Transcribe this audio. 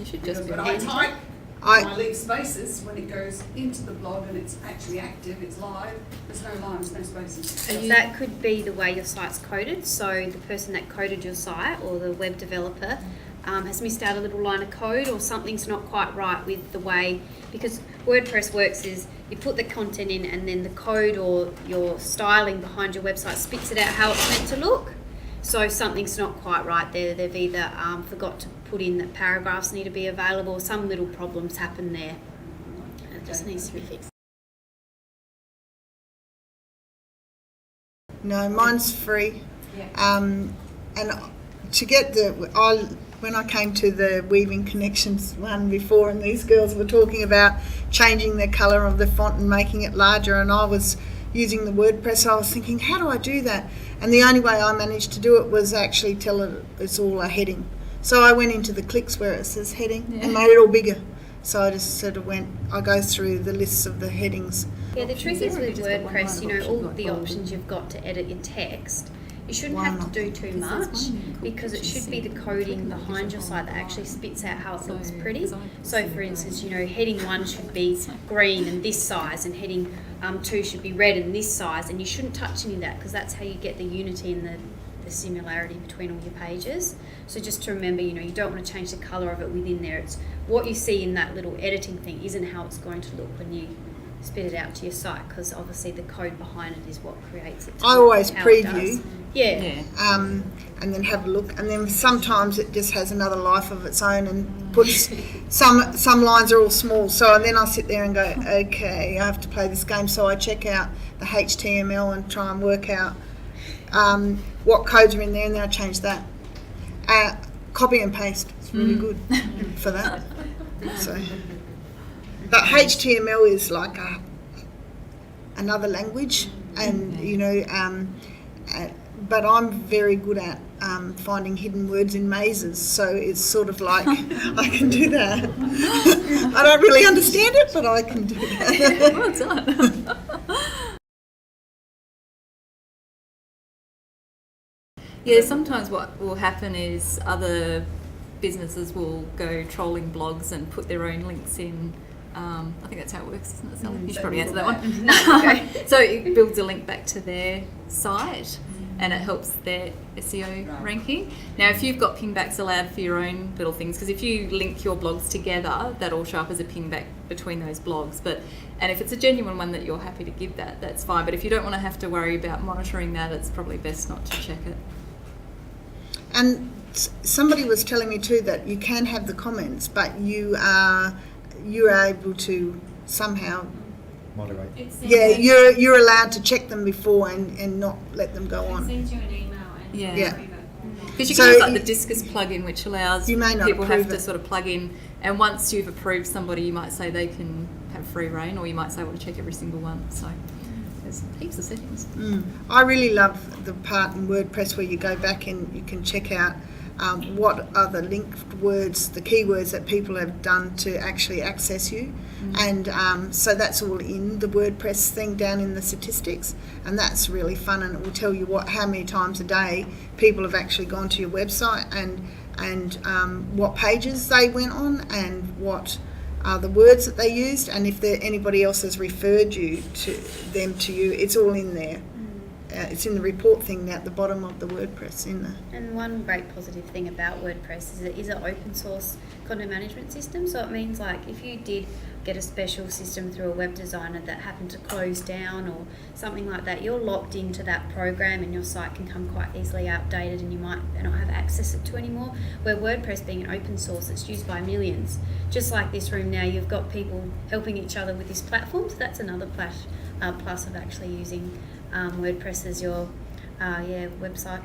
You should just Because be when I handy. type, and I leave spaces, when it goes into the blog and it's actually active, it's live, there's no lines, no spaces. That could be the way your site's coded. So the person that coded your site or the web developer has missed out a little line of code, or something's not quite right with the way, because WordPress works is you put the content in and then the code or your styling behind your website spits it out how it's meant to look. So something's not quite right there. They've either forgot to put in that paragraphs need to be available, some little problems happen there. It just needs to be fixed. No, mine's free. And to get when I came to the Weaving Connections one before, and these girls were talking about changing the colour of the font and making it larger, and I was using the WordPress, I was thinking, how do I do that? And the only way I managed to do it was actually tell it it's all a heading. So I went into the clicks where it says heading and made it all bigger. So I just sort of I go through the lists of the headings. Yeah, the trick is with WordPress, you know, all the options you've got to edit your text. You shouldn't have to do too much, because it should be the coding behind your site that actually spits out how it looks pretty. So for instance, you know, heading 1 should be green and this size, and heading 2 should be red and this size, and you shouldn't touch any of that, because that's how you get the unity and the similarity between all your pages. So just to remember, you know, you don't want to change the colour of it within there. It's what you see in that little editing thing isn't how it's going to look when you spit it out to your site, because obviously the code behind it is what creates it. I always preview. Yeah. And then have a look, and then sometimes it just has another life of its own and puts some lines are all small, so then I sit there and go, okay, I have to play this game, so I check out the HTML and try and work out what codes are in there, and then I change that. Copy and paste, it's really good for that. So, but HTML is like another language, and you know, but I'm very good at finding hidden words in mazes, so it's sort of like I can do that. I don't really understand it, but I can do that. Well done. Yeah, sometimes what will happen is other businesses will go trolling blogs and put their own links in. I think that's how it works, isn't it, Sally? You should probably answer that one. No, okay. So it builds a link back to their site, and it helps their SEO ranking. Now, if you've got pingbacks allowed for your own little things, because if you link your blogs together, that'll show up as a pingback between those blogs. And if it's a genuine one that you're happy to give that, that's fine. But if you don't want to have to worry about monitoring that, it's probably best not to check it. And somebody was telling me too that you can have the comments, but you're able to somehow moderate. you're allowed to check them before and not let them go on. It sends you an email and Yeah. Because you So can use like you- the Discus plugin, which allows You may not people have approve to it. sort of plug in, and once you've approved somebody, you might say they can have free reign, or you might say I want to check every single one. So there's heaps of settings. I really love the part in WordPress where you go back and you can check out what are the linked words, the keywords that people have done to actually access you. And so that's all in the WordPress thing down in the statistics, and that's really fun, and it will tell you how many times a day people have actually gone to your website and what pages they went on and what are the words that they used, and if anybody else has referred you to you, it's all in there. It's in the report thing at the bottom of the WordPress in there. And one great positive thing about WordPress is it is an open source content management system. So it means, like, if you did get a special system through a web designer that happened to close down or something like that, you're locked into that program and your site can come quite easily outdated and you might not have access to anymore. Where WordPress being an open source, it's used by millions. Just like this room now, you've got people helping each other with this platform. So that's another plus of actually using WordPress as your website.